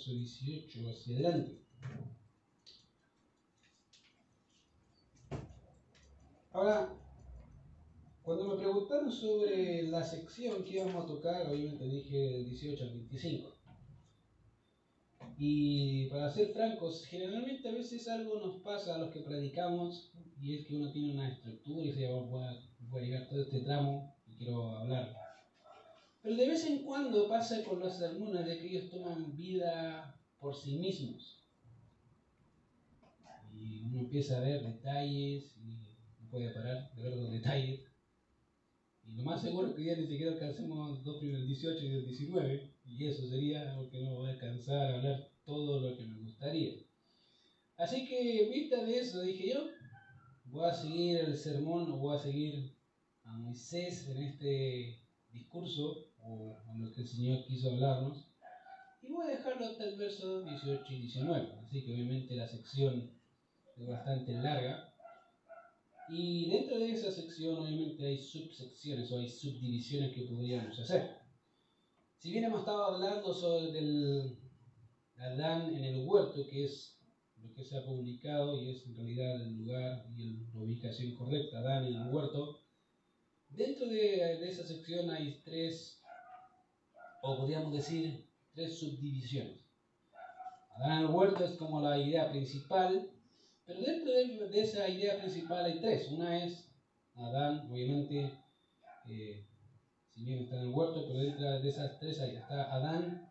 verso 18 hacia adelante. Ahora, cuando me preguntaron sobre la sección que íbamos a tocar, obviamente dije del 18 al 25. Y para ser francos, generalmente a veces algo nos pasa a los que predicamos, y es que uno tiene una estructura y dice, voy a llegar todo este tramo y quiero hablar. Pero de vez en cuando pasa con los sermones de que ellos toman vida por sí mismos. Y uno empieza a ver detalles y no puede parar de ver los detalles. Y lo más seguro es que ya ni siquiera alcancemos el 18 y el 19, y eso sería porque no voy a alcanzar a hablar todo lo que me gustaría. Así que en vista de eso dije yo, voy a seguir el sermón, o voy a seguir a Moisés en este discurso, o en lo que el Señor quiso hablarnos, y voy a dejarlo hasta el verso 18 y 19. Así que obviamente la sección es bastante larga. Y dentro de esa sección obviamente hay subsecciones o hay subdivisiones que podríamos hacer. Si bien hemos estado hablando sobre el Adán en el huerto, que es lo que se ha publicado y es en realidad el lugar y la ubicación correcta, Adán en el huerto, dentro de esa sección hay tres, o podríamos decir, tres subdivisiones. Adán en el huerto es como la idea principal, pero dentro de esa idea principal hay tres. Una es Adán, obviamente, si bien está en el huerto, pero dentro de esas tres ahí está Adán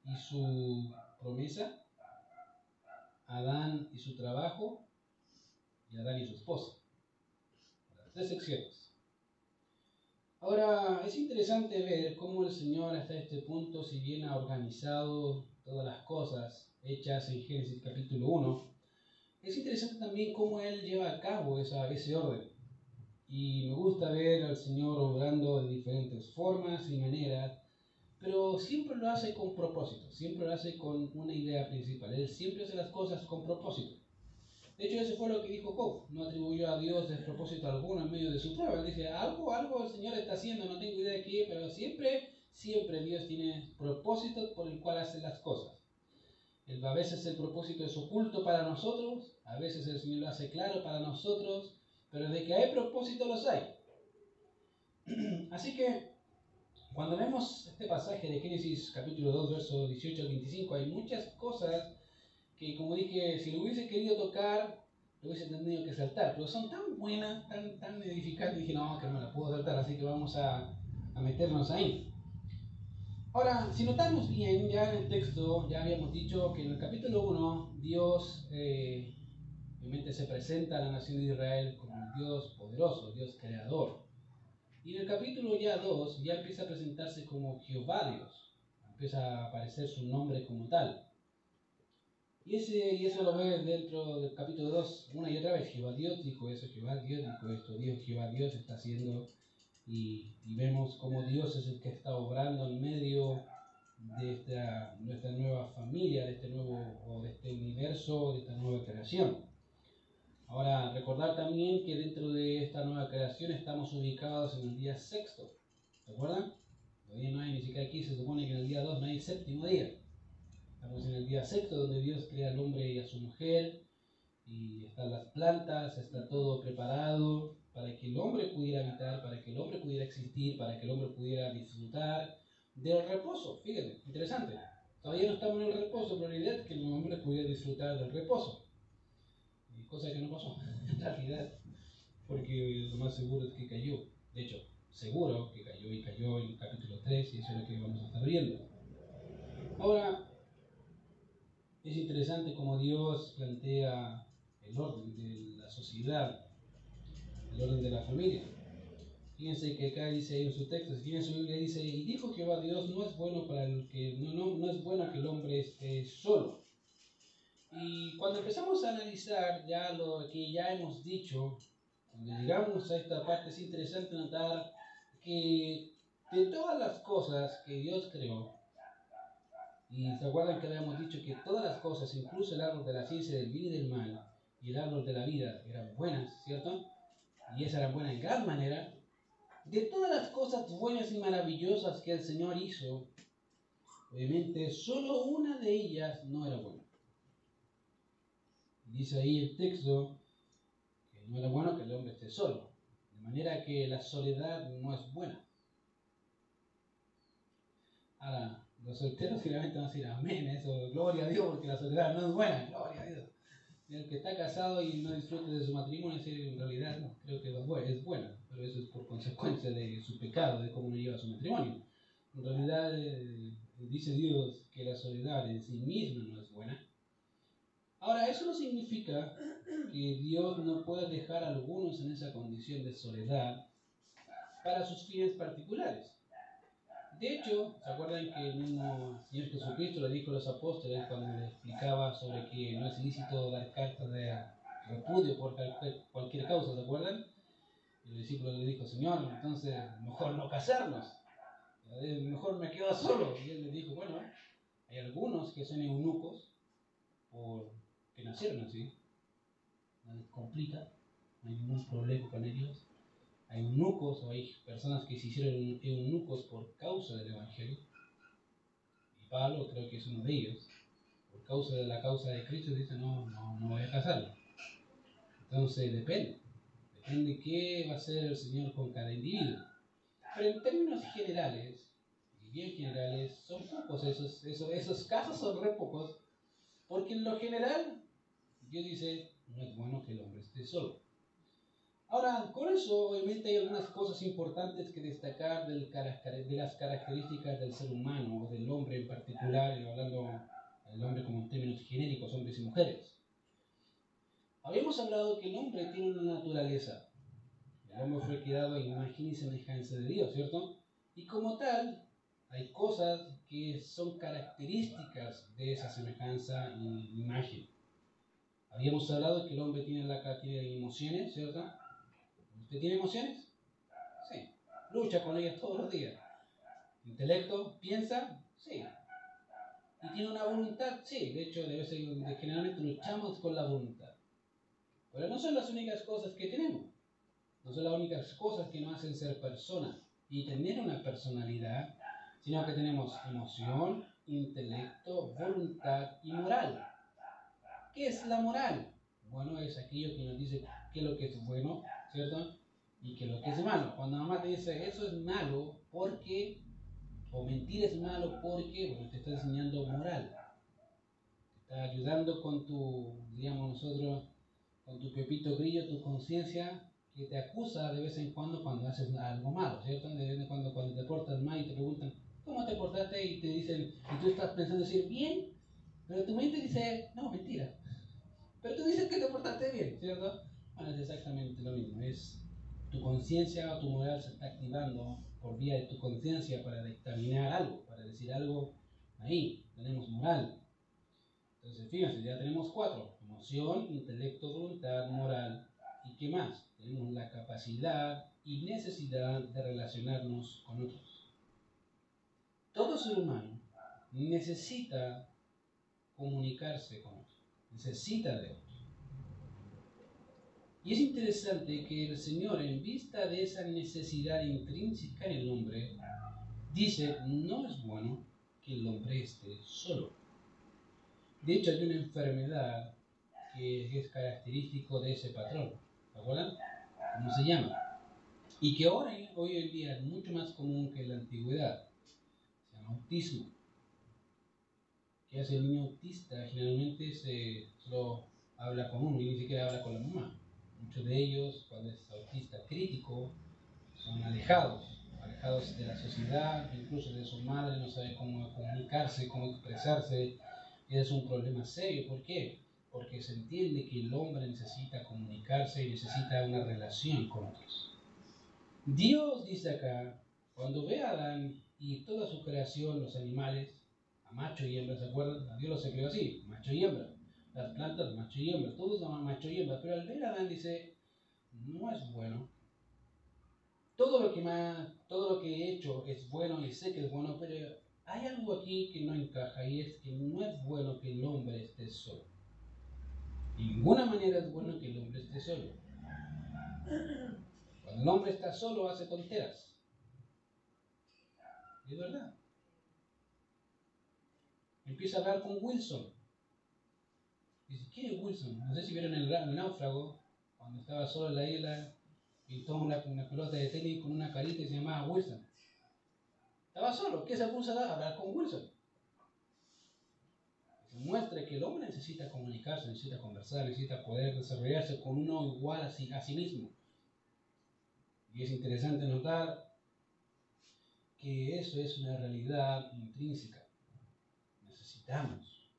y su promesa, Adán y su trabajo, y Adán y su esposa. Las tres secciones. Ahora, es interesante ver cómo el Señor hasta este punto, si bien ha organizado todas las cosas hechas en Génesis capítulo 1, es interesante también cómo Él lleva a cabo ese orden. Y me gusta ver al Señor obrando de diferentes formas y maneras, pero siempre lo hace con propósito, siempre lo hace con una idea principal. Él siempre hace las cosas con propósito. De hecho, eso fue lo que dijo Job. No atribuyó a Dios despropósito alguno en medio de su prueba. Él dice, algo el Señor está haciendo, no tengo idea de qué, pero siempre Dios tiene propósito por el cual hace las cosas. A veces el propósito es oculto para nosotros, a veces el Señor lo hace claro para nosotros, pero de que hay propósito los hay. Así que cuando vemos este pasaje de Génesis capítulo 2, verso 18 al 25, hay muchas cosas que, como dije, si lo hubiese querido tocar, lo hubiese tenido que saltar, pero son tan buenas, tan edificantes, dije, no, que no me la puedo saltar, así que vamos a meternos ahí. Ahora, si notamos bien, ya en el texto, ya habíamos dicho que en el capítulo 1, Dios obviamente se presenta a la nación de Israel como un Dios poderoso, Dios creador. Y en el capítulo ya 2, ya empieza a presentarse como Jehová Dios, empieza a aparecer su nombre como tal. Y eso lo ves dentro del capítulo 2 una y otra vez. Jehová Dios dijo eso, Jehová Dios dijo esto, Jehová Dios está haciendo. Y vemos cómo Dios es el que está obrando en medio de nuestra nueva familia, de este universo, de esta nueva creación. Ahora, recordar también que dentro de esta nueva creación estamos ubicados en el día sexto. ¿Se acuerdan? Todavía no hay ni siquiera aquí, se supone que en el día 2 no hay séptimo día. Estamos en el día sexto, donde Dios crea al hombre y a su mujer, y están las plantas, está todo preparado para que el hombre pudiera habitar, para que el hombre pudiera existir, para que el hombre pudiera disfrutar del reposo. Fíjense, interesante. Todavía no estamos en el reposo, pero la idea es que el hombre pudiera disfrutar del reposo. Cosa que no pasó, en realidad, porque lo más seguro es que cayó. De hecho, seguro que cayó y cayó en el capítulo 3, y eso es lo que vamos a estar viendo. Ahora, es interesante cómo Dios plantea el orden de la sociedad, el orden de la familia. Fíjense que acá dice en su texto, si tiene su Biblia, dice, y dijo Jehová Dios, no es bueno no es bueno que el hombre esté solo. Y cuando empezamos a analizar ya lo que ya hemos dicho, cuando llegamos a esta parte, es interesante notar que de todas las cosas que Dios creó, y se acuerdan que habíamos dicho que todas las cosas, incluso el árbol de la ciencia del bien y del mal, y el árbol de la vida, eran buenas, ¿cierto? Y esas eran buenas en gran manera. De todas las cosas buenas y maravillosas que el Señor hizo, Obviamente, solo una de ellas no era buena. Dice ahí el texto que no era bueno que el hombre esté solo. De manera que la soledad no es buena. Ahora, los solteros finalmente van a decir amén, eso, gloria a Dios, porque la soledad no es buena, gloria a Dios. Y el que está casado y no disfrute de su matrimonio, en realidad no, creo que es buena, pero eso es por consecuencia de su pecado, de cómo lleva su matrimonio. En realidad, dice Dios que la soledad en sí misma no es buena. Ahora, eso no significa que Dios no pueda dejar a algunos en esa condición de soledad para sus fines particulares. De hecho, ¿se acuerdan que el mismo Señor Jesucristo le dijo a los apóstoles cuando les explicaba sobre que no es ilícito dar cartas de repudio por cualquier causa? ¿Se acuerdan? Y el discípulo le dijo, Señor, entonces mejor no casarnos, mejor me quedo solo. Y él le dijo, bueno, hay algunos que son eunucos que nacieron así, no les complica, no hay ningún problema con ellos. Hay eunucos o hay personas que se hicieron eunucos por causa del Evangelio. Y Pablo creo que es uno de ellos. Por causa de la causa de Cristo dice, no voy a casarme. Entonces depende qué va a hacer el Señor con cada individuo. Pero en términos generales, y bien generales, son pocos esos casos son re pocos, porque en lo general, Dios dice, no es bueno que el hombre esté solo. Ahora, con eso obviamente hay algunas cosas importantes que destacar de las características del ser humano, o del hombre en particular, y hablando del hombre como en términos genéricos, hombres y mujeres. Habíamos hablado que el hombre tiene una naturaleza. El hombre fue creado a imagen y semejanza de Dios, ¿cierto? Y como tal, hay cosas que son características de esa semejanza y imagen. Habíamos hablado que el hombre tiene emociones, ¿cierto? ¿Usted tiene emociones? Sí. Lucha con ellas todos los días. ¿Intelecto? ¿Piensa? Sí. ¿Y tiene una voluntad? Sí. De hecho, generalmente luchamos con la voluntad. Pero no son las únicas cosas que tenemos. No son las únicas cosas que nos hacen ser personas y tener una personalidad, sino que tenemos emoción, intelecto, voluntad y moral. ¿Qué es la moral? Bueno, es aquello que nos dice qué es lo que es bueno, ¿cierto? Y qué es lo que es malo. Cuando mamá te dice eso es malo porque, o mentir es malo porque, bueno, te está enseñando moral. Te está ayudando con con tu pepito grillo, tu conciencia, que te acusa de vez en cuando haces algo malo, ¿cierto? De vez en cuando te portas mal y te preguntan, ¿cómo te portaste? Y te dicen, y tú estás pensando decir, bien, pero tu mente dice, no, mentira. Pero tú dices que te portaste bien, ¿cierto? Bueno, es exactamente lo mismo. Es tu conciencia o tu moral se está activando por vía de tu conciencia para dictaminar algo, para decir algo. Ahí tenemos moral. Entonces, fíjense, ya tenemos 4. Emoción, intelecto, voluntad, moral. ¿Y qué más? Tenemos la capacidad y necesidad de relacionarnos con otros. Todo ser humano necesita comunicarse con otros. Necesita de otros. Y es interesante que el Señor, en vista de esa necesidad intrínseca en el hombre, dice, no es bueno que el hombre esté solo. De hecho, hay una enfermedad que es característico de ese patrón. ¿Se acuerdan? ¿Cómo se llama? Y que hoy en día es mucho más común que en la antigüedad. Se llama autismo. ¿Qué hace el niño autista? Generalmente solo habla con uno y ni siquiera habla con la mamá. Muchos de ellos, cuando es autista crítico, son alejados de la sociedad, incluso de su madre, no sabe cómo comunicarse, cómo expresarse. Y es un problema serio. ¿Por qué? Porque se entiende que el hombre necesita comunicarse y necesita una relación con otros. Dios dice acá, cuando ve a Adán y toda su creación, los animales, a macho y hembra, ¿se acuerdan? A Dios los creó así, macho y hembra. Las plantas, macho y hembra, todos llaman macho y hembra. Pero al ver a Adán dice, no es bueno. Todo lo que he hecho es bueno y sé que es bueno, pero hay algo aquí que no encaja y es que no es bueno que el hombre esté solo. De ninguna manera es bueno que el hombre esté solo. Cuando el hombre está solo hace tonteras. Es verdad. empieza a hablar con Wilson. Dice, ¿quién es Wilson? No sé si vieron el náufrago, cuando estaba solo en la isla, pintó una pelota de tenis con una carita y se llamaba Wilson. Estaba solo, ¿qué se puso a hablar con Wilson? Se muestra que el hombre necesita comunicarse, necesita conversar, necesita poder desarrollarse con uno igual a sí mismo. Y es interesante notar que eso es una realidad intrínseca. Necesitamos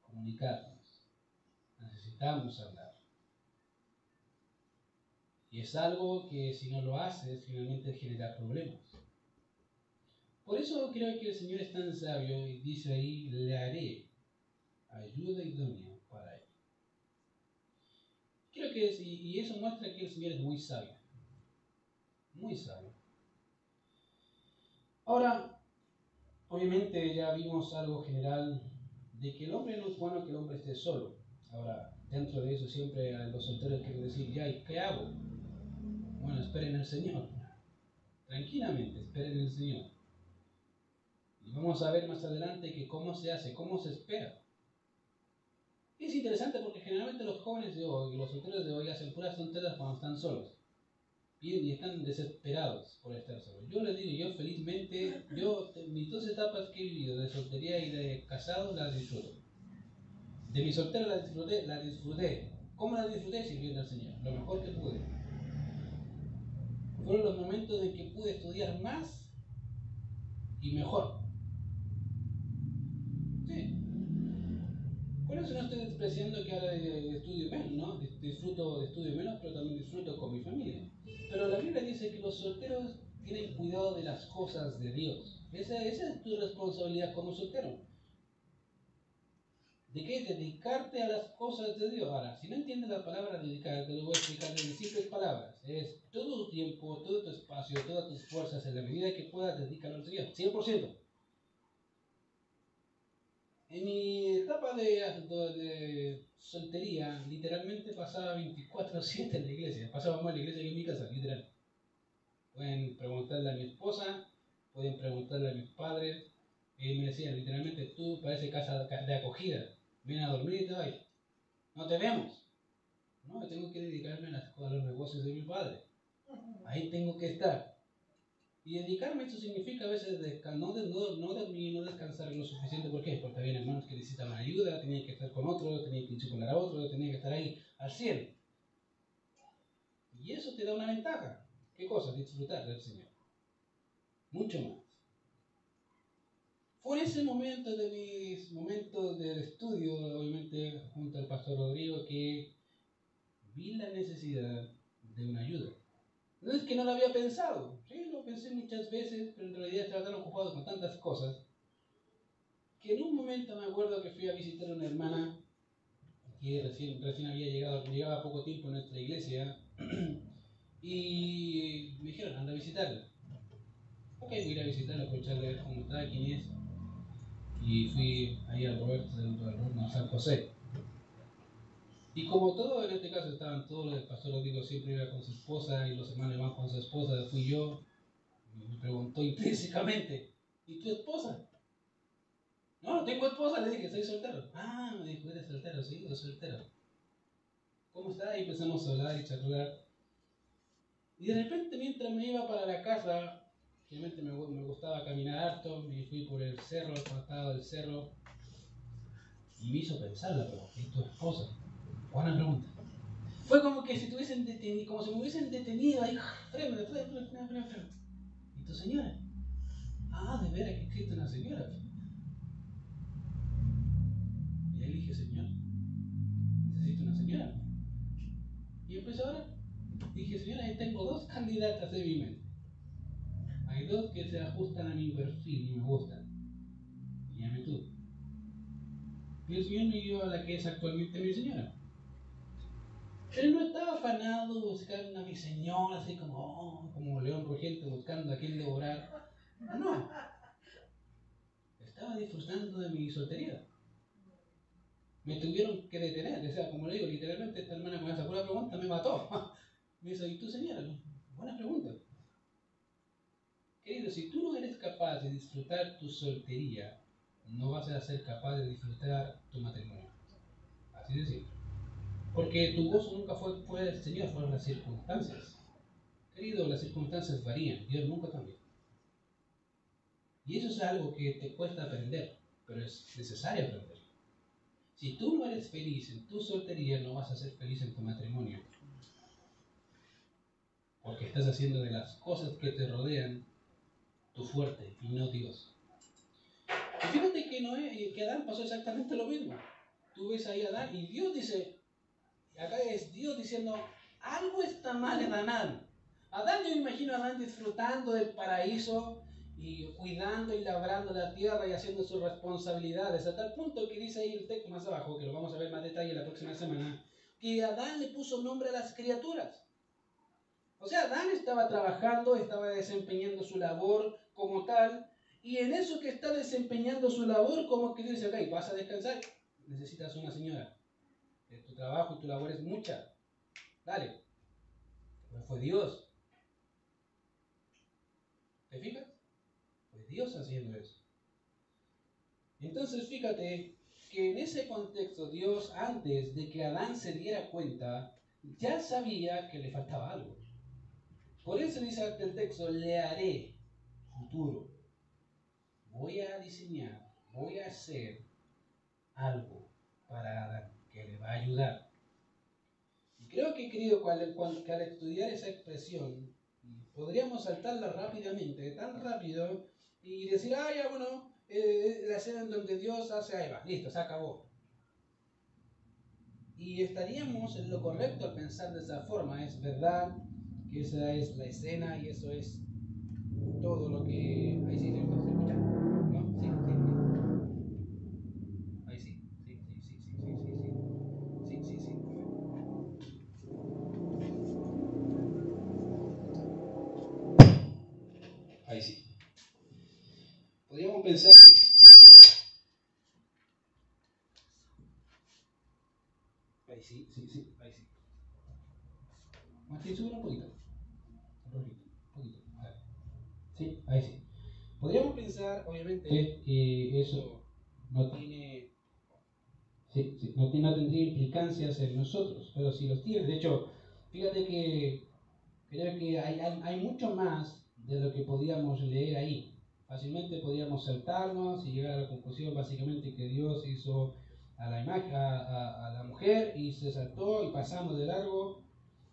comunicarnos, necesitamos hablar. Y es algo que si no lo haces, finalmente genera problemas. Por eso creo que el Señor es tan sabio y dice ahí, le haré ayuda idónea para él. Creo que y eso muestra que el Señor es muy sabio. Muy sabio. Ahora, obviamente ya vimos algo general de que el hombre no es bueno que el hombre esté solo. Ahora, dentro de eso siempre a los solteros quieren decir, ya, ¿y qué hago? Bueno, esperen en el Señor. Tranquilamente, esperen en el Señor. Y vamos a ver más adelante que cómo se hace, cómo se espera. Y es interesante porque generalmente los jóvenes de hoy, los solteros de hoy hacen puras tonteras cuando están solos. Y están desesperados por estar solos. Yo les digo, yo felizmente, mis dos etapas que he vivido, de soltería y de casado, las disfruto. De mi soltero la disfruté. ¿Cómo la disfruté? Sirviendo al Señor, lo mejor que pude. Fueron los momentos en que pude estudiar más y mejor. Sí. Por eso no estoy despreciando que ahora estudio menos, ¿no? Disfruto de estudio menos, pero también disfruto con mi familia. Pero la Biblia dice que los solteros tienen cuidado de las cosas de Dios. Esa es tu responsabilidad como soltero. ¿De qué? Dedicarte a las cosas de Dios. Ahora, si no entiendes la palabra dedicar, te lo voy a explicar en simples palabras. Es todo tu tiempo, todo tu espacio, todas tus fuerzas, en la medida que puedas, dedicarlo al Señor. 100%. En mi etapa de soltería, literalmente pasaba 24/7 en la iglesia. Pasaba más en la iglesia que en mi casa, literal. Pueden preguntarle a mi esposa, pueden preguntarle a mis padres. Ellos me decían, literalmente, tú pareces casa de acogida. Ven a dormir y te vas. No te vemos. No, tengo que dedicarme a los negocios de mi padre. Ahí tengo que estar. Y dedicarme, eso significa a veces no dormir, no descansar lo suficiente. ¿Por qué? Porque había hermanos que necesitaban ayuda, tenían que estar con otro, tenían que chicolar a otro, tenían que estar ahí al 100. Y eso te da una ventaja. ¿Qué cosa? Disfrutar del Señor. Mucho más. Fue en ese momento de mis momentos de estudio, obviamente junto al pastor Rodrigo, que vi la necesidad de una ayuda. No es que no lo había pensado, sí, lo pensé muchas veces, pero en realidad estaba tan ocupado con tantas cosas que en un momento me acuerdo que fui a visitar a una hermana que recién había llegado, llegaba poco tiempo a nuestra iglesia y me dijeron, anda a visitarla. Ok, voy a ir a visitarla, aprovecharle a ver cómo está, quién es. Y fui ahí al Roberto del San José. Y como todo, en este caso estaban todos, el pastor Rodrigo siempre iba con su esposa y los hermanos iban con su esposa, fui yo. Me preguntó intrínsecamente, ¿y tu esposa? No, no tengo esposa, le dije, soy soltero. Ah, me dijo, ¿eres soltero? Sí, soy soltero. ¿Cómo está? Y empezamos a hablar y charlar. Y de repente, mientras me iba para la casa, obviamente me gustaba caminar harto, me fui por el cerro, al costado del cerro, y me hizo pensar la pregunta, ¿y tu esposa? Buena pregunta. Fue como que si tuviesen detenido, como si me hubiesen detenido ahí, frena. ¿Y tu señora? Ah, de veras que existe una señora. Y ahí dije, Señor, necesito una señora. Y empecé ahora, dije, Señor, ahí tengo dos candidatas en mi mente. Hay dos que se ajustan a mi perfil y me gustan. Y llame tú. Y el Señor me dio a la que es actualmente mi señora. Pero no estaba afanado buscando a mi señora, así como león rugiente buscando a quien devorar. No. Estaba disfrutando de mi soltería. Me tuvieron que detener, o sea, como le digo, literalmente esta hermana con esa pura pregunta me mató. Me dice, ¿y tú señora? Buena pregunta. Querido, si tú no eres capaz de disfrutar tu soltería, no vas a ser capaz de disfrutar tu matrimonio. Así de simple. Porque tu gozo nunca fue el Señor, fueron las circunstancias. Querido, las circunstancias varían, Dios nunca cambia. Y eso es algo que te cuesta aprender, pero es necesario aprender. Si tú no eres feliz en tu soltería, no vas a ser feliz en tu matrimonio. Porque estás haciendo de las cosas que te rodean tu fuerte y no Dios. Y fíjate que Adán pasó exactamente lo mismo. Tú ves ahí a Adán y Dios dice, acá es Dios diciendo, algo está mal en Adán. Adán, yo me imagino a Adán disfrutando del paraíso y cuidando y labrando la tierra y haciendo sus responsabilidades, a tal punto que dice ahí el texto más abajo, que lo vamos a ver más detalle la próxima semana, que Adán le puso nombre a las criaturas. O sea, Adán estaba trabajando, estaba desempeñando su labor como tal, y en eso que está desempeñando su labor, como que dice, ok, vas a descansar, necesitas una señora. Tu trabajo y tu labor es mucha. Dale. Pero fue Dios. ¿Te fijas? Fue Dios haciendo eso. Entonces, fíjate que en ese contexto, Dios, antes de que Adán se diera cuenta, ya sabía que le faltaba algo. Por eso dice el texto, le haré futuro. Voy a diseñar, voy a hacer algo para Adán que le va a ayudar. Y creo que, querido, que al estudiar esa expresión, podríamos saltarla rápidamente, tan rápido, y decir, ah, ya bueno, la escena en donde Dios hace a Eva, listo, se acabó. Y estaríamos en lo correcto al pensar de esa forma, es verdad que esa es la escena y eso es todo lo que... Ahí sí, ¿se escucha? ¿No? Sí, sí, sí. Ahí sí, sí. Ahí sí. Podríamos pensar que... Ahí sí, ahí sí. Martín, sube un poquito. Un poquito. Sí, ahí sí. Podríamos pensar, obviamente, que eso no tiene, no tendría implicancias en nosotros, pero sí los tiene. De hecho, fíjate que creo que hay mucho más de lo que podíamos leer ahí. Fácilmente podíamos saltarnos y llegar a la conclusión básicamente que Dios hizo a la imagen, a la mujer y se saltó y pasamos de largo.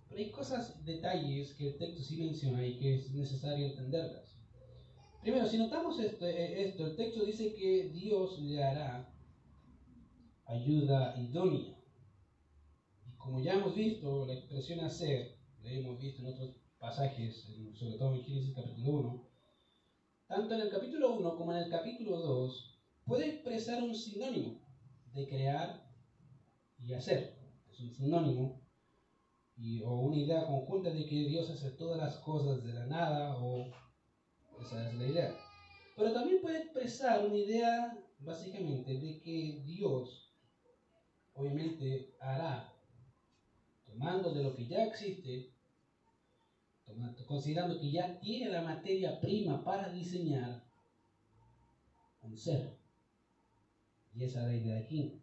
Pero hay cosas, detalles que el texto sí menciona y que es necesario entenderlas. Primero, si notamos esto, el texto dice que Dios le hará ayuda idónea. Y como ya hemos visto, la expresión hacer, la hemos visto en otros pasajes, sobre todo en Génesis capítulo 1, tanto en el capítulo 1 como en el capítulo 2, puede expresar un sinónimo de crear y hacer. Es un sinónimo o una idea conjunta de que Dios hace todas las cosas de la nada, o esa es la idea. Pero también puede expresar una idea básicamente de que Dios obviamente hará, tomando de lo que ya existe, considerando que ya tiene la materia prima para diseñar un ser. Y esa es la idea aquí.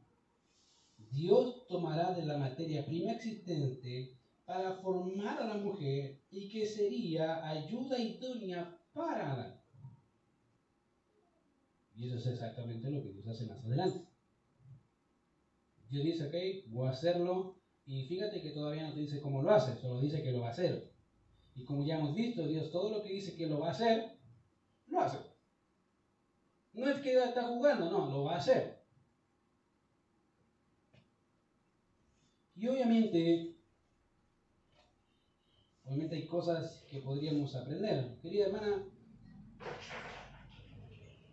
Dios tomará de la materia prima existente para formar a la mujer y que sería ayuda idónea para Adán. Y eso es exactamente lo que Dios hace más adelante. Dios dice, ok, voy a hacerlo, y fíjate que todavía no te dice cómo lo hace, solo dice que lo va a hacer. Y como ya hemos visto, Dios todo lo que dice que lo va a hacer, lo hace. No es que está jugando, no, lo va a hacer. Y obviamente hay cosas que podríamos aprender. Querida hermana,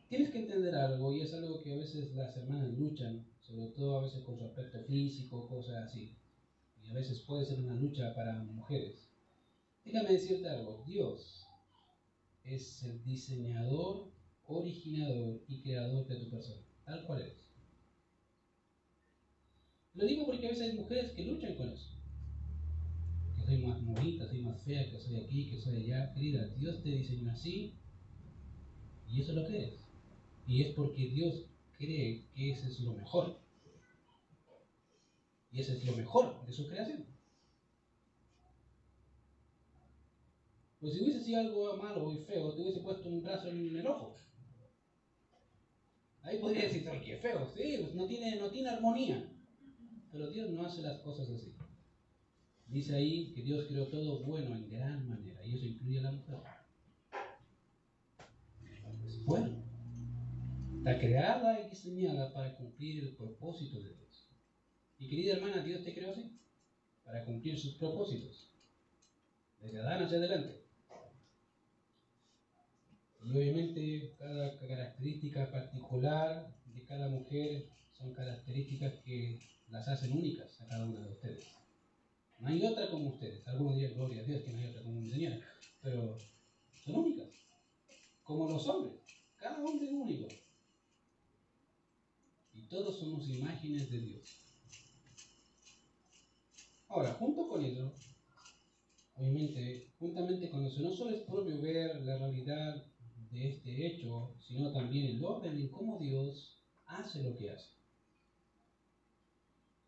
tienes que entender algo, y es algo que a veces las hermanas luchan, sobre todo a veces con su aspecto físico, cosas así. Y a veces puede ser una lucha para mujeres. Déjame decirte algo, Dios es el diseñador, originador y creador de tu persona, tal cual eres. Lo digo porque a veces hay mujeres que luchan con eso. Que soy más bonita, soy más fea, que soy aquí, que soy allá. Querida, Dios te diseñó así y eso es lo que eres. Y es porque Dios cree que ese es lo mejor. Y ese es lo mejor de su creación. Pues si hubiese sido algo malo y feo, te hubiese puesto un brazo en el ojo. Ahí podría decir, ¡ay, qué feo! Sí, pues no tiene armonía. Pero Dios no hace las cosas así. Dice ahí que Dios creó todo bueno en gran manera, y eso incluye a la mujer. Es bueno. Está creada y diseñada para cumplir el propósito de Dios. Y querida hermana, Dios te creó así, para cumplir sus propósitos. Desde Adán hacia adelante. Y obviamente cada característica particular de cada mujer son características que las hacen únicas a cada una de ustedes. No hay otra como ustedes. Algunos dirán, gloria a Dios, que no hay otra como mi señora. Pero son únicas. Como los hombres. Cada hombre es único. Y todos somos imágenes de Dios. Ahora, junto con eso, obviamente, juntamente con eso, no solo es propio ver la realidad de este hecho, sino también el orden en cómo Dios hace lo que hace.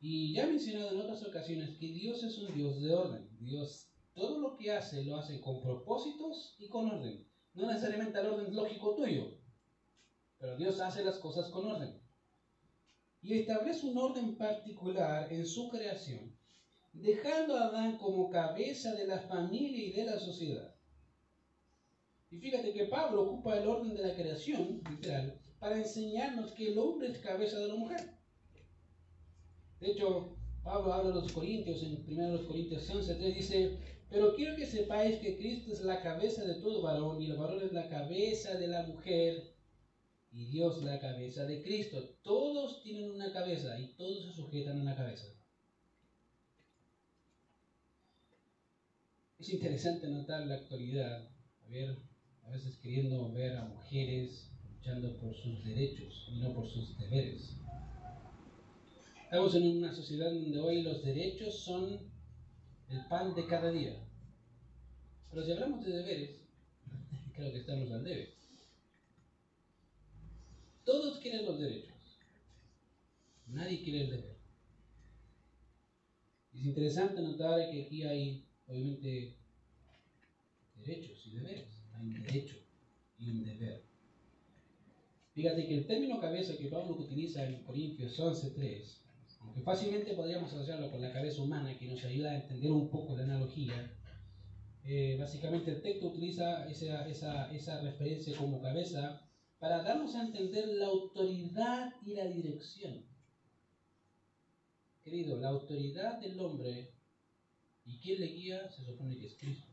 Y ya he mencionado en otras ocasiones que Dios es un Dios de orden. Dios todo lo que hace lo hace con propósitos y con orden. No necesariamente al orden lógico tuyo, pero Dios hace las cosas con orden. Y establece un orden particular en su creación, dejando a Adán como cabeza de la familia y de la sociedad. Y fíjate que Pablo ocupa el orden de la creación, literal, para enseñarnos que el hombre es cabeza de la mujer. De hecho, Pablo habla a los Corintios, en 1 Corintios 11:3 dice, pero quiero que sepáis que Cristo es la cabeza de todo varón, y el varón es la cabeza de la mujer, y Dios la cabeza de Cristo. Todos tienen una cabeza, y todos se sujetan a la cabeza. Es interesante notar la actualidad, a veces queriendo ver a mujeres luchando por sus derechos, y no por sus deberes. Estamos en una sociedad donde hoy los derechos son el pan de cada día. Pero si hablamos de deberes, creo que estamos al debe. Todos quieren los derechos. Nadie quiere el deber. Es interesante notar que aquí hay, obviamente, derechos y deberes. Hay un derecho y un deber. Fíjate que el término cabeza que Pablo utiliza en Corintios 11:3, aunque fácilmente podríamos asociarlo con la cabeza humana, que nos ayuda a entender un poco la analogía, básicamente el texto utiliza esa referencia como cabeza para darnos a entender la autoridad y la dirección. Querido, la autoridad del hombre y quien le guía se supone que es Cristo.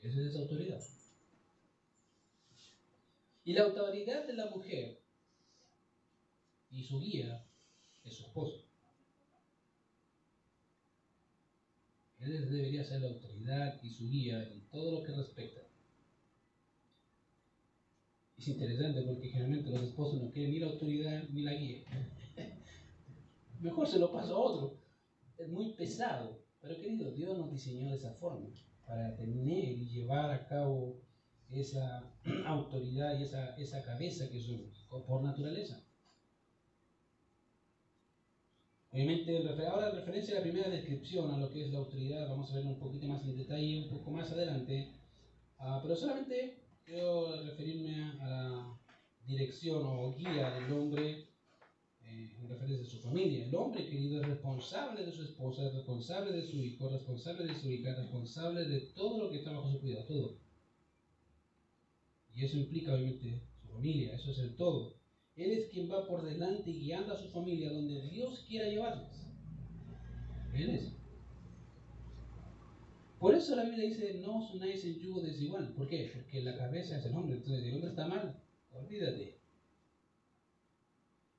Esa es esa autoridad. Y la autoridad de la mujer y su guía es su esposo. Él debería ser la autoridad y su guía en todo lo que respecta. Es interesante porque generalmente los esposos no quieren ni la autoridad ni la guía. Mejor se lo paso a otro. Es muy pesado. Pero querido, Dios nos diseñó de esa forma, para tener y llevar a cabo esa autoridad y esa cabeza que somos, por naturaleza. Obviamente, ahora en referencia a la primera descripción a lo que es la autoridad, vamos a verlo un poquito más en detalle, un poco más adelante, pero solamente quiero referirme a la dirección o guía del hombre en referencia a su familia. El hombre, querido, es responsable de su esposa, es responsable de su hijo, responsable de su hija, responsable de todo lo que está bajo su cuidado, todo. Y eso implica, obviamente, su familia, eso es el todo. Él es quien va por delante guiando a su familia donde Dios quiera llevarles. Él es. Por eso la Biblia dice, no os unáis en yugo desigual. ¿Por qué? Porque la cabeza es el hombre. Entonces, si el hombre está mal, olvídate.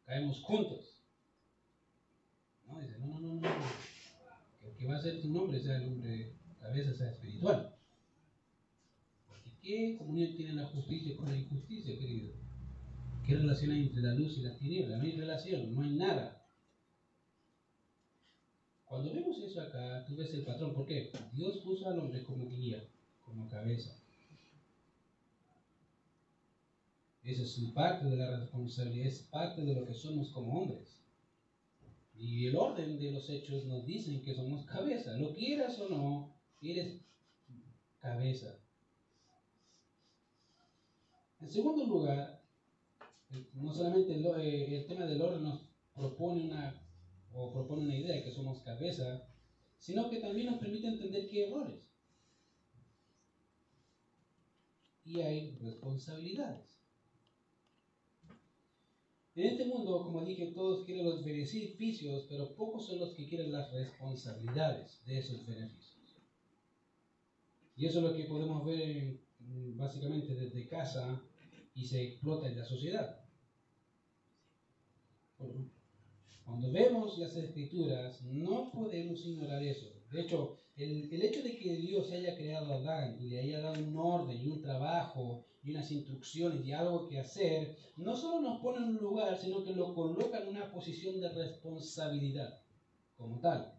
Caemos juntos. No, dice, no. Que el que va a ser tu nombre sea el hombre, cabeza sea espiritual. Porque ¿qué comunión tiene la justicia con la injusticia, querido? ¿Qué relación hay entre la luz y la tiniebla? No hay relación, no hay nada. Cuando vemos eso acá, tú ves el patrón. ¿Por qué? Dios puso al hombre como guía, como cabeza. Esa es parte de la responsabilidad, es parte de lo que somos como hombres. Y el orden de los hechos nos dicen que somos cabeza. Lo quieras o no, eres cabeza. En segundo lugar, no solamente el tema del orden nos propone una idea de que somos cabeza, sino que también nos permite entender que hay errores y hay responsabilidades. En este mundo, como dije, todos quieren los beneficios, pero pocos son los que quieren las responsabilidades de esos beneficios. Y eso es lo que podemos ver básicamente desde casa y se explota en la sociedad. Cuando vemos las Escrituras, no podemos ignorar eso. De hecho, el hecho de que Dios haya creado a Adán y le haya dado un orden y un trabajo y unas instrucciones y algo que hacer, no solo nos pone en un lugar, sino que lo coloca en una posición de responsabilidad como tal.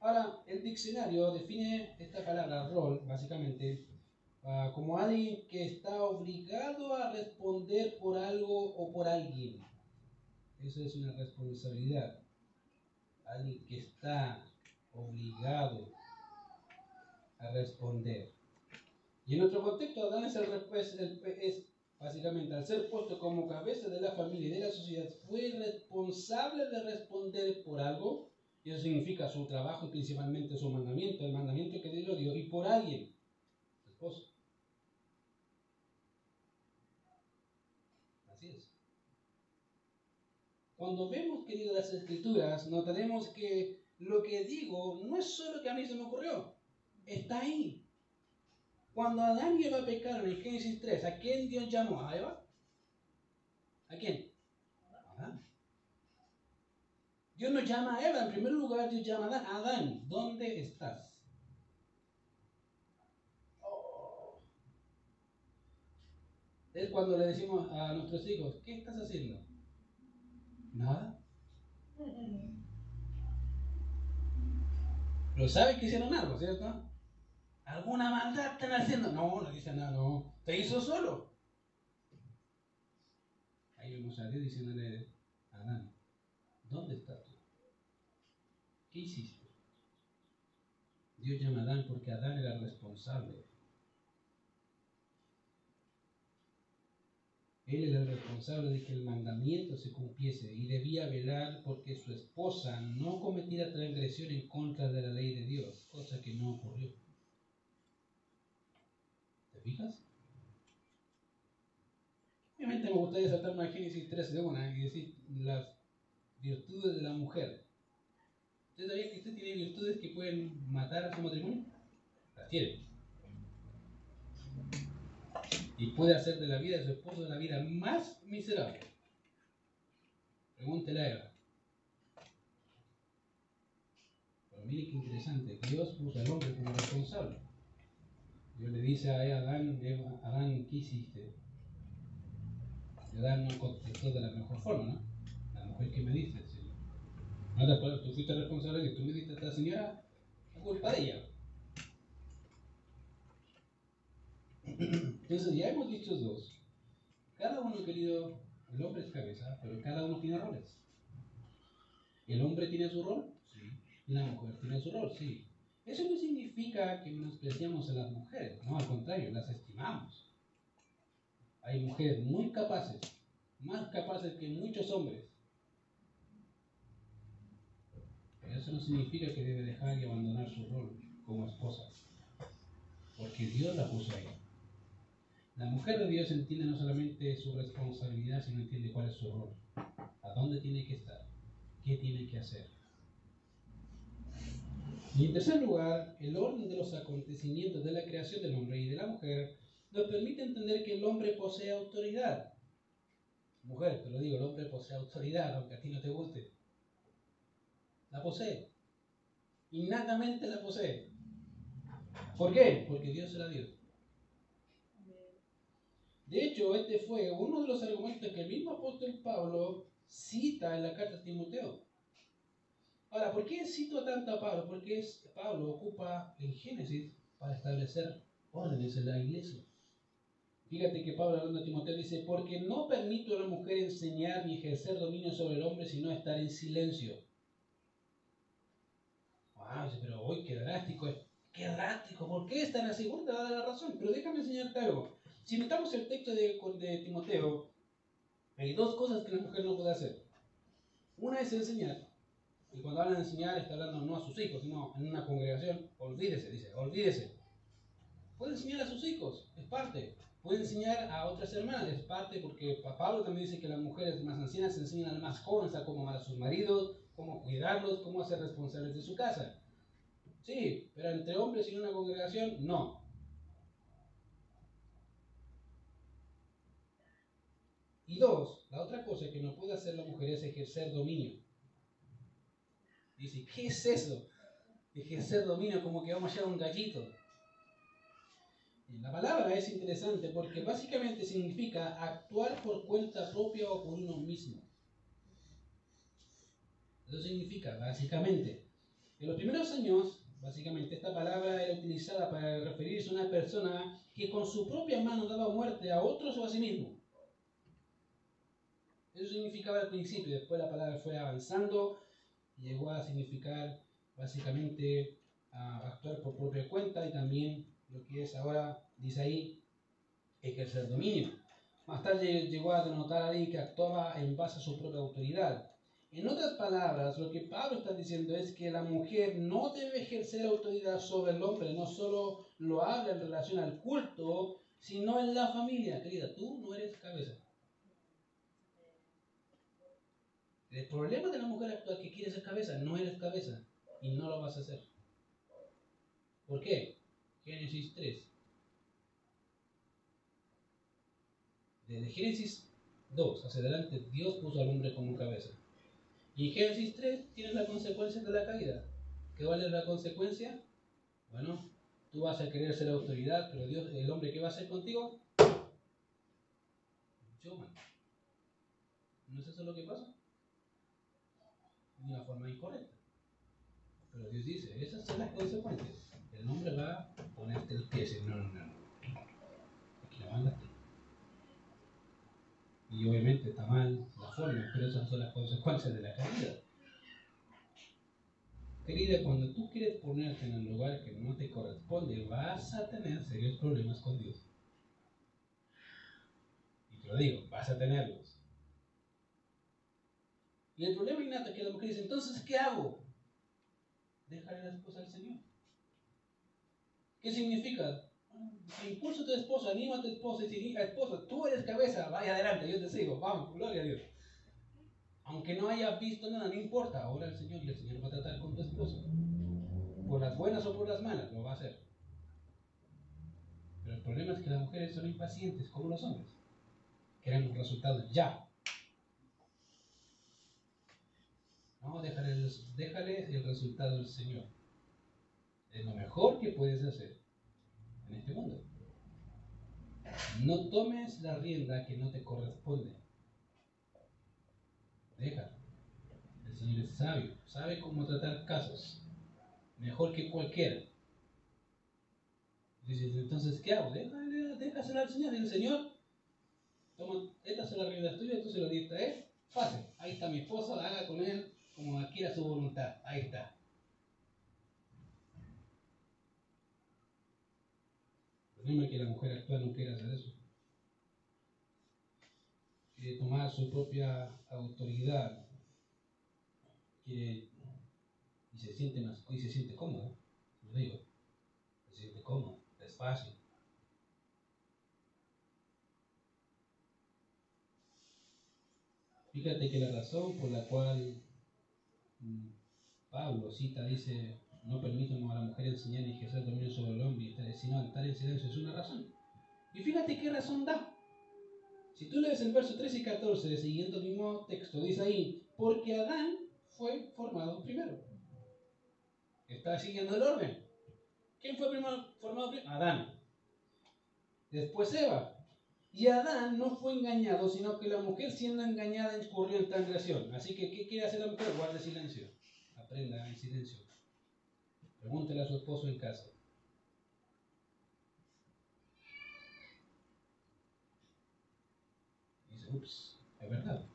Ahora, el diccionario define esta palabra rol, básicamente, como alguien que está obligado a responder por algo o por alguien. Eso es una responsabilidad. Alguien que está obligado a responder. Y en otro contexto, Adán es básicamente, al ser puesto como cabeza de la familia y de la sociedad, fue responsable de responder por algo, y eso significa su trabajo y principalmente su mandamiento, el mandamiento que Dios le dio, y por alguien, su esposo. Así es. Cuando vemos, queridos, las Escrituras, notaremos que lo que digo no es solo que a mí se me ocurrió, está ahí. Cuando Adán y Eva pecaron en Génesis 3, ¿a quién Dios llamó? ¿A Eva? ¿A quién? A Adán. Dios no llama a Eva, en primer lugar Dios llama a Adán. Adán, ¿dónde estás? Oh. Es cuando le decimos a nuestros hijos, ¿qué estás haciendo? Nada. Pero saben que hicieron algo, ¿cierto? ¿Alguna maldad están haciendo? No, no dicen nada, no. Te hizo solo. Ahí vemos a Dios diciéndole a Adán, ¿dónde estás tú? ¿Qué hiciste? Dios llama a Adán porque Adán era responsable. Él era el responsable de que el mandamiento se cumpliese y debía velar porque su esposa no cometiera transgresión en contra de la ley de Dios, cosa que no ocurrió. ¿Te fijas? Obviamente me gustaría saltarme a Génesis 13 de una y decir las virtudes de la mujer. ¿Usted sabía que usted tiene virtudes que pueden matar a su matrimonio? Las tiene. Y puede hacer de la vida de su esposo la vida más miserable. Pregúntele a Eva. Pero mire qué interesante, Dios puso al hombre como responsable. Dios le dice a Adán, Adán, ¿qué hiciste? Y Adán no contestó de la mejor forma, ¿no? La mujer que me dice, ¿sí? No te acuerdas, tú fuiste responsable que tú me diste a esta señora, la culpa de ella. Entonces ya hemos dicho dos. Cada uno, querido, el hombre es cabeza, pero cada uno tiene roles. ¿El hombre tiene su rol? Sí. ¿La mujer tiene su rol? Sí. Eso no significa que menospreciamos a las mujeres, no, al contrario, las estimamos. Hay mujeres muy capaces, más capaces que muchos hombres. Pero eso no significa que debe dejar y abandonar su rol como esposa, porque Dios la puso ahí. La mujer de Dios entiende no solamente su responsabilidad, sino entiende cuál es su rol, a dónde tiene que estar, qué tiene que hacer. Y en tercer lugar, el orden de los acontecimientos de la creación del hombre y de la mujer nos permite entender que el hombre posee autoridad. Mujer, te lo digo, el hombre posee autoridad, aunque a ti no te guste. La posee. Innatamente la posee. ¿Por qué? Porque Dios se la dio. De hecho, este fue uno de los argumentos que el mismo apóstol Pablo cita en la carta a Timoteo. Ahora, ¿por qué cito tanto a Pablo? Porque Pablo ocupa el Génesis para establecer órdenes en la iglesia. Fíjate que Pablo, hablando a Timoteo, dice, porque no permito a la mujer enseñar ni ejercer dominio sobre el hombre, sino estar en silencio. Wow, pero hoy qué drástico es. Qué drástico, ¿por qué están así? Bueno, te va a dar la razón, pero déjame enseñarte algo. Si metamos el texto de Timoteo, hay dos cosas que la mujer no puede hacer. Una es enseñar. Y cuando hablan de enseñar, está hablando no a sus hijos, sino en una congregación. Olvídese, dice, olvídese. Puede enseñar a sus hijos, es parte. Puede enseñar a otras hermanas, es parte, porque Pablo también dice que las mujeres más ancianas enseñan a las más jóvenes a cómo amar a sus maridos, cómo cuidarlos, cómo ser responsables de su casa. Sí, pero entre hombres y en una congregación, no. Y dos, la otra cosa que no puede hacer la mujer es ejercer dominio. Dice, ¿qué es eso? Ejercer dominio, como que vamos a llevar un gallito. Y la palabra es interesante porque básicamente significa actuar por cuenta propia o por uno mismo. Eso significa, básicamente. En los primeros años, básicamente, esta palabra era utilizada para referirse a una persona que con su propia mano daba muerte a otros o a sí mismo. Eso significaba al principio, después la palabra fue avanzando y llegó a significar básicamente actuar por propia cuenta y también lo que es ahora, dice ahí, ejercer dominio. Más tarde llegó a denotar a alguien que actuaba en base a su propia autoridad. En otras palabras, lo que Pablo está diciendo es que la mujer no debe ejercer autoridad sobre el hombre, no solo lo habla en relación al culto, sino en la familia. Querida, tú no eres cabeza. El problema de la mujer actual que quiere ser cabeza, no eres cabeza y no lo vas a hacer. ¿Por qué? Génesis 3. Desde Génesis 2 hacia adelante, Dios puso al hombre como cabeza. Y en Génesis 3 tienes la consecuencia de la caída. ¿Qué vale la consecuencia? Bueno, tú vas a querer ser autoridad, pero Dios, el hombre, ¿qué va a hacer contigo? Yo mando. ¿No es eso lo que pasa? De una forma incorrecta. Pero Dios dice, esas son las consecuencias. El hombre va a ponerte el pie y decir, no. Aquí la mandaste. Y obviamente está mal la forma, pero esas son las consecuencias de la caída. Querida, cuando tú quieres ponerte en el lugar que no te corresponde, vas a tener serios problemas con Dios. Y te lo digo, vas a tenerlos. Y el problema innato es que la mujer dice, entonces, ¿qué hago? Déjale la esposa al Señor. ¿Qué significa? Impulsa a tu esposa, anima a tu esposa y dice, esposa, tú eres cabeza, vaya adelante, yo te sigo, vamos, gloria a Dios. Aunque no hayas visto nada, no importa, ahora el Señor va a tratar con tu esposa. Por las buenas o por las malas, lo va a hacer. Pero el problema es que las mujeres son impacientes, como los hombres. Queremos resultados ya. No, déjale el resultado del Señor. Es lo mejor que puedes hacer en este mundo. No tomes la rienda que no te corresponde. Déjalo. El Señor es sabio, sabe cómo tratar casos, mejor que cualquiera. Dices, entonces, ¿qué hago? Déjasela al Señor. Y el Señor, toma, esta es la rienda tuya, tú se lo diste a Él. Fácil, ahí está mi esposo, haga con él como quiera su voluntad. Ahí está. El problema es que la mujer actual no quiere hacer eso. Quiere tomar su propia autoridad. Quiere y se siente cómodo. Lo digo. Se siente cómodo. Es fácil. Fíjate que la razón por la cual Pablo cita, dice, no permitan a la mujer enseñar ni ejercer dominio sobre el hombre, sino estar en silencio, es una razón. Y fíjate qué razón da. Si tú lees el verso 13 y 14, siguiendo el mismo texto, dice ahí, porque Adán fue formado primero. Está siguiendo el orden. ¿Quién fue formado primero? Adán. Después Eva. Y Adán no fue engañado, sino que la mujer siendo engañada incurrió en transgresión. Así que, ¿qué quiere hacer la mujer? Guarde silencio. Aprenda en silencio. Pregúntele a su esposo en casa. ups, es verdad.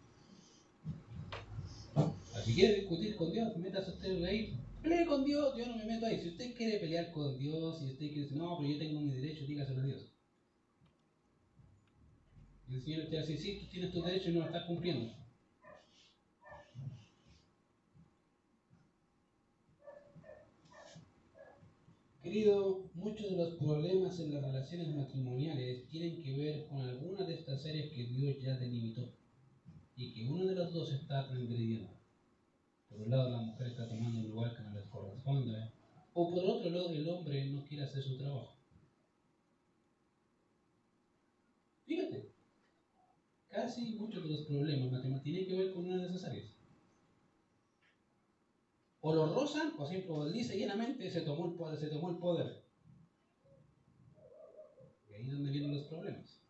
Si quiere discutir con Dios, métase usted ahí, pelee con Dios, yo no me meto ahí. Si usted quiere pelear con Dios, si usted quiere decir, no, pero yo tengo mi derecho, dígaselo a Dios. Y el Señor te va a decir, sí, tú tienes tu derecho y no lo estás cumpliendo. Querido, muchos de los problemas en las relaciones matrimoniales tienen que ver con alguna de estas áreas que Dios ya delimitó y que uno de los dos está transgrediendo. Por un lado, la mujer está tomando un lugar que no les corresponde, o por otro lado, el hombre no quiere hacer su trabajo. Fíjate, casi muchos de los problemas matrimoniales tienen que ver con una de esas áreas. O lo rozan, o siempre lisa y llanamente se tomó el poder. Y ahí es donde vienen los problemas.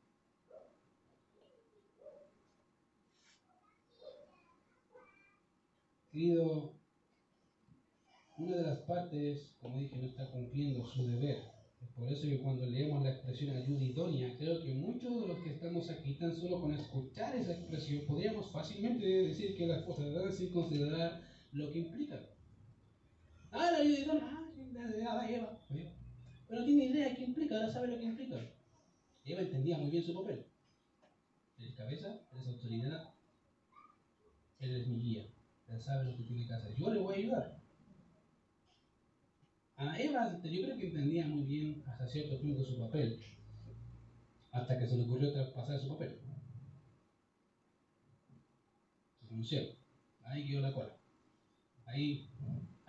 Querido, una de las partes, como dije, no está cumpliendo su deber. Es por eso que cuando leemos la expresión ayuda idónea, creo que muchos de los que estamos aquí, tan solo con escuchar esa expresión, podríamos fácilmente decir que las cosas deben sin considerar lo que implican. La ayuda idónea, Eva. Pero no tiene idea de qué implica, ahora sabe lo que implica. Eva entendía muy bien su papel. Él es cabeza, él es autoridad, él es mi guía. Él sabe lo que tiene que hacer. Yo le voy a ayudar. A Eva, yo creo que entendía muy bien hasta cierto punto su papel, hasta que se le ocurrió traspasar su papel. Se conocieron. Ahí quedó la cola. Ahí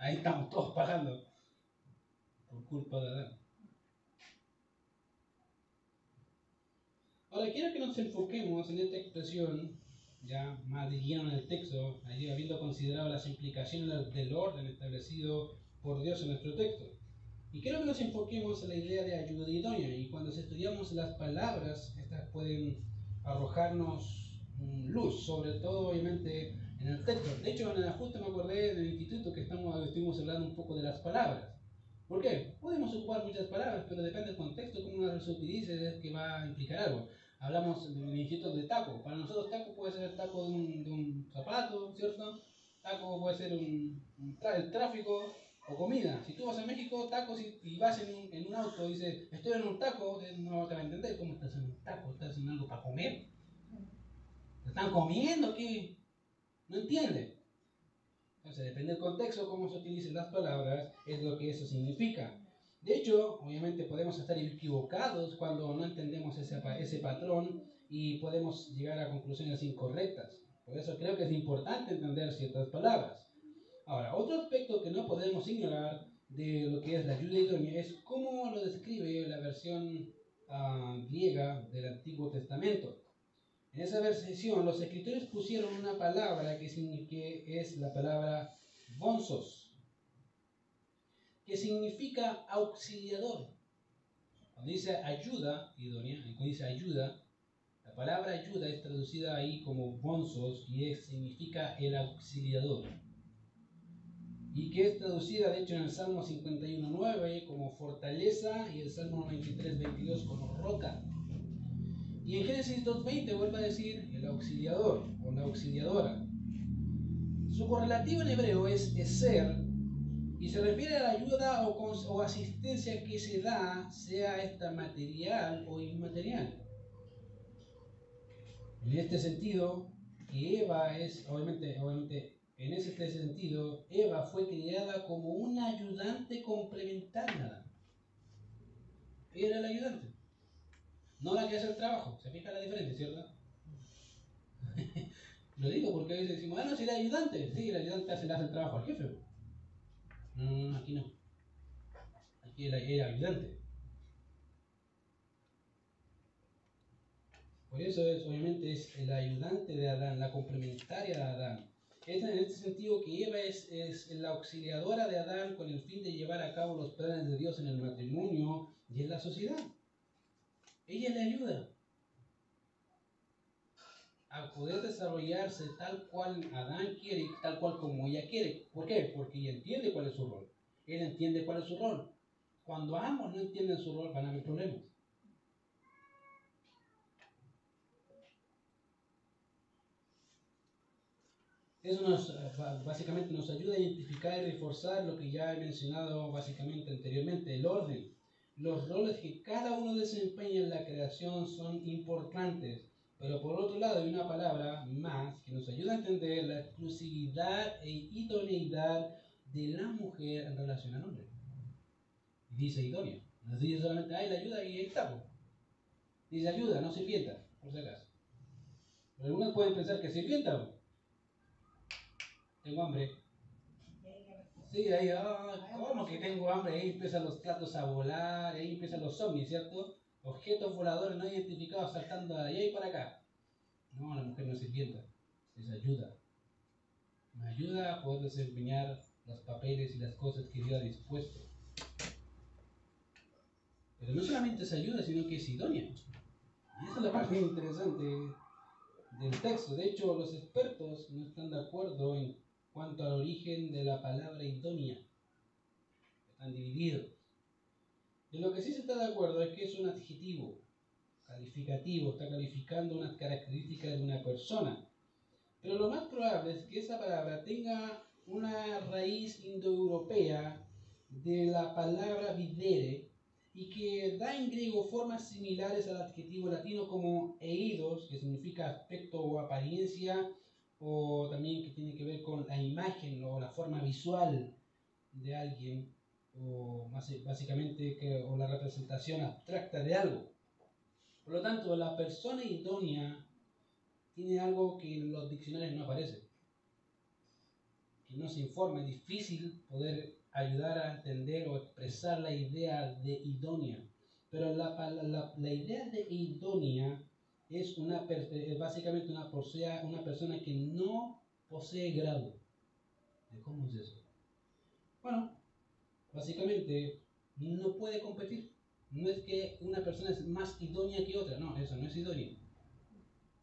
estamos todos pagando por culpa de Adán. Ahora quiero que nos enfoquemos en esta expresión, ya más de lleno en el texto, allí habiendo considerado las implicaciones del orden establecido por Dios en nuestro texto. Y quiero que nos enfoquemos en la idea de ayuda idónea, y cuando estudiamos las palabras, estas pueden arrojarnos luz, sobre todo obviamente en el texto. De hecho, justo me acordé del instituto que estuvimos hablando un poco de las palabras. ¿Por qué? Podemos ocupar muchas palabras, pero depende del contexto, cómo uno las utilice, es que va a implicar algo. Hablamos del instituto de taco. Para nosotros taco puede ser el taco de un zapato, ¿cierto? Taco puede ser el tráfico o comida. Si tú vas a México, tacos, y vas en un auto y dices, estoy en un taco, no te va a entender cómo estás en un taco, estás en algo para comer. ¿Te están comiendo? ¿Qué? No entiende. Entonces, depende del contexto, cómo se utilicen las palabras, es lo que eso significa. De hecho, obviamente podemos estar equivocados cuando no entendemos ese patrón y podemos llegar a conclusiones incorrectas. Por eso creo que es importante entender ciertas palabras. Ahora, otro aspecto que no podemos ignorar de lo que es la ayuda idónea es cómo lo describe la versión griega del Antiguo Testamento. En esa versión, los escritores pusieron una palabra que es la palabra bonsos, que significa auxiliador. Cuando dice ayuda idónea, cuando dice ayuda, la palabra ayuda es traducida ahí como bonsos y significa el auxiliador. Y que es traducida, de hecho, en el Salmo 51.9 como fortaleza y el Salmo 93.22 como roca. Y en Génesis 2.20 vuelve a decir el auxiliador o la auxiliadora. Su correlativo en hebreo es ser y se refiere a la ayuda o asistencia que se da, sea esta material o inmaterial. En este sentido, que Eva es, obviamente en ese sentido, Eva fue creada como una ayudante complementaria. Ella era la ayudante, no la que hace el trabajo. ¿Se fija la diferencia, cierto? Lo digo porque a veces decimos, no, si la ayudante. Sí, la ayudante le hace el trabajo al jefe. No, aquí no. Aquí era ayudante. Por eso obviamente es el ayudante de Adán, la complementaria de Adán. Es en este sentido que Eva es la auxiliadora de Adán con el fin de llevar a cabo los planes de Dios en el matrimonio y en la sociedad. Ella le ayuda a poder desarrollarse tal cual Adán quiere y tal cual como ella quiere. ¿Por qué? Porque ella entiende cuál es su rol. Él entiende cuál es su rol. Cuando ambos no entienden su rol, van a haber problemas. Eso básicamente nos ayuda a identificar y reforzar lo que ya he mencionado básicamente anteriormente, el orden. Los roles que cada uno desempeña en la creación son importantes, pero por otro lado hay una palabra más que nos ayuda a entender la exclusividad e idoneidad de la mujer en relación al hombre. Dice idónea, no dice solamente, ay, la ayuda y ahí está. Dice ayuda, no sirvienta, por si acaso. Pero algunos pueden pensar que sirvienta. Tengo hambre. Sí, ahí, ¿cómo que tengo hambre? Ahí empiezan los platos a volar, ahí empiezan los zombies, ¿cierto? Objetos voladores no identificados saltando de ahí para acá. No, la mujer no es sirvienta, es ayuda. Me ayuda a poder desempeñar los papeles y las cosas que Dios ha dispuesto. Pero no solamente es ayuda, sino que es idónea. Y esa es la parte interesante del texto. De hecho, los expertos no están de acuerdo en cuanto al origen de la palabra idónea. Están divididos. De lo que sí se está de acuerdo es que es un adjetivo calificativo, está calificando unas características de una persona. Pero lo más probable es que esa palabra tenga una raíz indoeuropea de la palabra videre y que da en griego formas similares al adjetivo latino como eidos, que significa aspecto o apariencia, o también que tiene que ver con la imagen o la forma visual de alguien, o básicamente o la representación abstracta de algo. Por lo tanto, la persona idónea tiene algo que en los diccionarios no aparece, que no se informa. Es difícil poder ayudar a entender o expresar la idea de idónea. Pero la idea de idónea es básicamente una persona que no posee grado. ¿Cómo es eso? Bueno, básicamente no puede competir. No es que una persona es más idónea que otra, no, eso no es idóneo.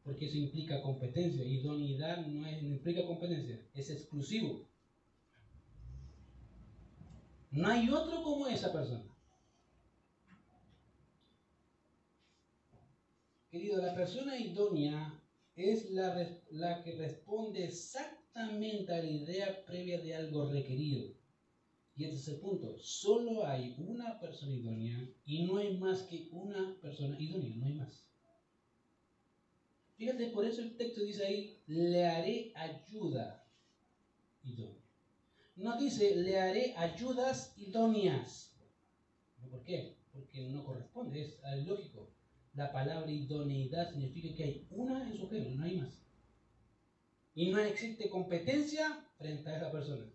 Porque eso implica competencia. Idoneidad no implica competencia, es exclusivo. No hay otro como esa persona. Querido, la persona idónea es la que responde exactamente a la idea previa de algo requerido. Y este es el punto. Solo hay una persona idónea y no hay más que una persona idónea, no hay más. Fíjate, por eso el texto dice ahí, le haré ayuda idónea. No dice, le haré ayudas idóneas. ¿Por qué? Porque no corresponde, es lógico. La palabra idoneidad significa que hay una en su género, no hay más. Y no existe competencia frente a esa persona.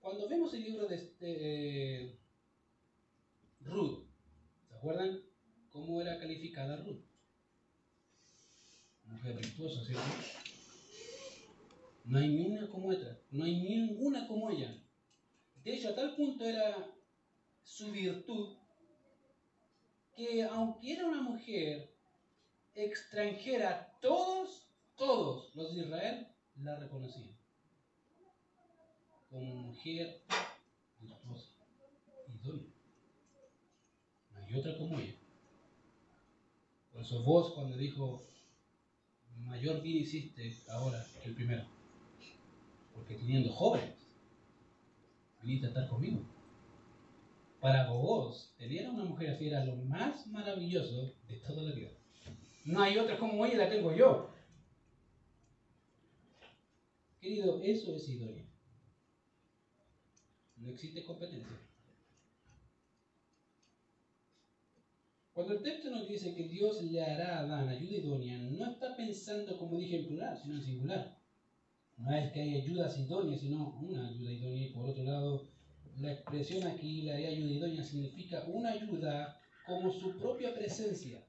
Cuando vemos el libro de Ruth, ¿se acuerdan cómo era calificada Ruth? Mujer virtuosa, ¿cierto? No hay ninguna como ella, no hay ninguna como ella. De hecho, a tal punto era su virtud que aunque era una mujer extranjera, todos los de Israel la reconocían como mujer virtuosa, idónea. No hay otra como ella. Por eso vos cuando dijo, mayor bien hiciste ahora que el primero, porque teniendo jóvenes, viniste a estar conmigo. Para vos, tener a una mujer así era lo más maravilloso de toda la vida. No hay otra como ella, la tengo yo. Querido, eso es idónea. No existe competencia. Cuando el texto nos dice que Dios le hará a Adán ayuda idónea, no está pensando, como dije, en plural, sino en singular. No es que hay ayudas idóneas, sino una ayuda idónea. Y por otro lado, la expresión aquí, la ayuda idónea, significa una ayuda como su propia presencia.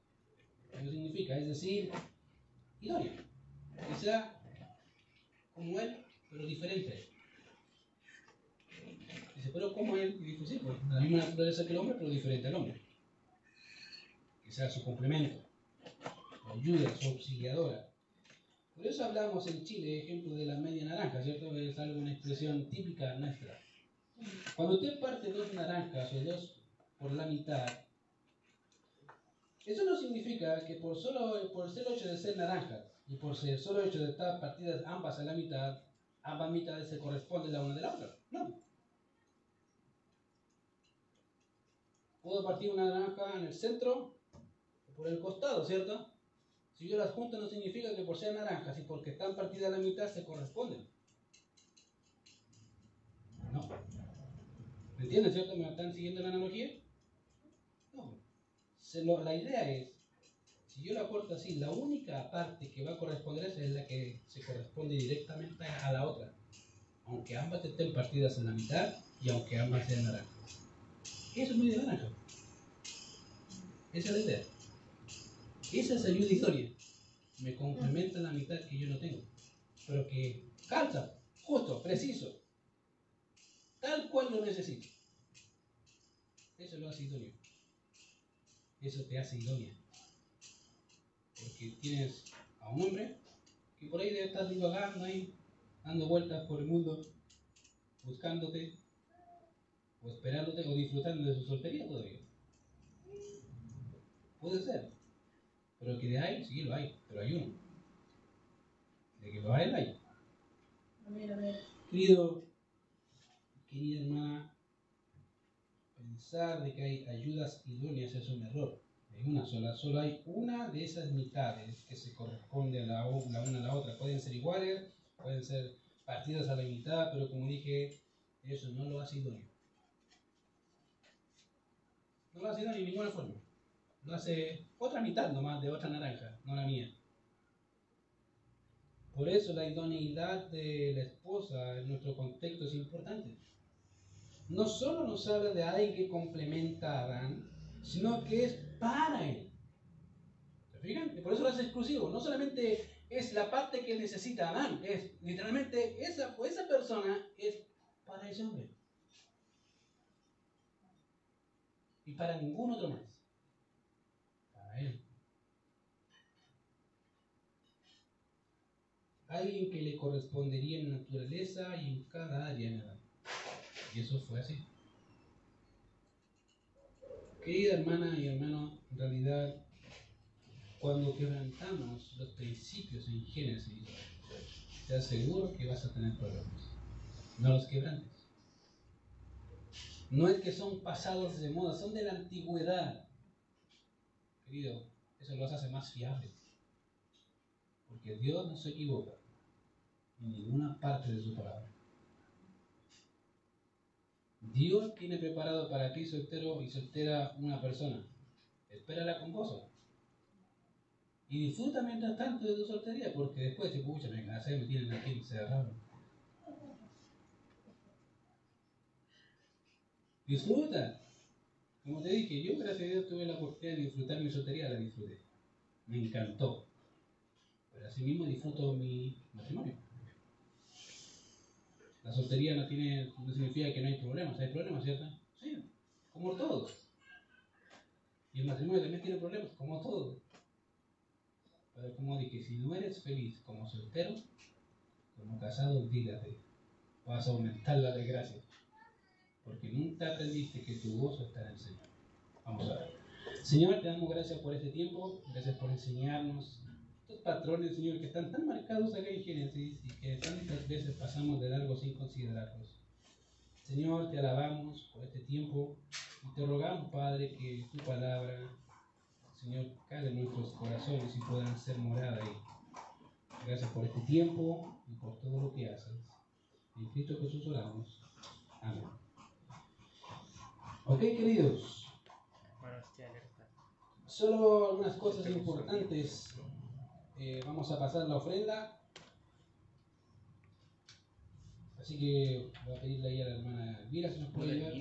Eso significa, es decir, idónea. Que sea como él, pero diferente. Dice, pero como él, y dijo, sí, pues, la misma naturaleza que el hombre, pero diferente al hombre. Que sea su complemento, su ayuda, su auxiliadora. Por eso hablamos en Chile, ejemplo de la media naranja, ¿cierto? Es algo, una expresión típica nuestra. Cuando usted parte dos naranjas o dos por la mitad, eso no significa que por el hecho de ser naranjas Y por el solo hecho de estar partidas ambas a la mitad, ambas mitades se corresponden la una de la otra. No. Puedo partir una naranja en el centro o por el costado, ¿cierto? Si yo las junto no significa que por ser naranjas y porque están partidas a la mitad se corresponden. No. ¿Me entienden, cierto? ¿Me están siguiendo la analogía? No. La idea es, si yo la corto así, la única parte que va a corresponder es la que se corresponde directamente a la otra. Aunque ambas estén partidas en la mitad y aunque ambas sean naranjas. Eso es media naranja. Esa es la idea. Esa es ayuda idónea. Me complementa la mitad que yo no tengo. Pero que calza, justo, preciso. Tal cual lo necesito. Eso lo hace idóneo. Eso te hace idónea. Porque tienes a un hombre que por ahí debe estar divagando ahí, dando vueltas por el mundo, buscándote, o esperándote, o disfrutando de su soltería todavía. Puede ser. Pero que de ahí, sí lo hay, pero hay uno. De que lo hay, lo hay. Amén. Querida hermana, pensar de que hay ayudas idóneas es un error. Hay una sola, solo hay una de esas mitades que se corresponde a la una a la otra. Pueden ser iguales, pueden ser partidas a la mitad, pero como dije, eso no lo hace idóneo. No lo hace idóneo de ninguna forma. Lo hace otra mitad nomás de otra naranja, no la mía. Por eso la idoneidad de la esposa en nuestro contexto es importante. No solo nos habla de alguien que complementa a Adán, sino que es para él. ¿Se fijan? Y por eso lo hace exclusivo. No solamente es la parte que necesita Adán, es literalmente esa persona es para ese hombre. Y para ningún otro más. Para él. Alguien que le correspondería en naturaleza y en cada área en Adán. Y eso fue así. Querida hermana y hermano, en realidad, cuando quebrantamos los principios en Génesis, te aseguro que vas a tener problemas. No los quebrantes. No es que son pasados de moda, son de la antigüedad. Querido, eso los hace más fiables. Porque Dios no se equivoca en ninguna parte de su palabra. Dios tiene preparado para ti, soltero y soltera, una persona. Espérala con gozo. Y disfruta mientras tanto de tu soltería, porque después, si pucha, me casé, me tienen aquí encerrado. Disfruta. Como te dije, yo gracias a Dios tuve la oportunidad de disfrutar mi soltería, la disfruté. Me encantó. Pero así mismo disfruto mi matrimonio. La soltería no significa que no hay problemas. ¿Hay problemas, cierto? Sí, como todos. Y el matrimonio también tiene problemas, como todos. Pero como dije, si no eres feliz como soltero, como casado, olvídate. Vas a aumentar la desgracia. Porque nunca aprendiste que tu gozo está en el Señor. Vamos a ver. Señor, te damos gracias por este tiempo. Gracias por enseñarnos estos patrones, Señor, que están tan marcados acá en Génesis y que tantas veces pasamos de largo sin considerarlos. Señor, te alabamos por este tiempo y te rogamos, Padre, que tu palabra, Señor, caiga en nuestros corazones y puedan ser morada ahí. Gracias por este tiempo y por todo lo que haces. En Cristo Jesús oramos. Amén. Ok, queridos. Solo algunas cosas importantes. Vamos a pasar la ofrenda. Así que voy a pedirle ahí a la hermana Elvira si nos puede ayudar.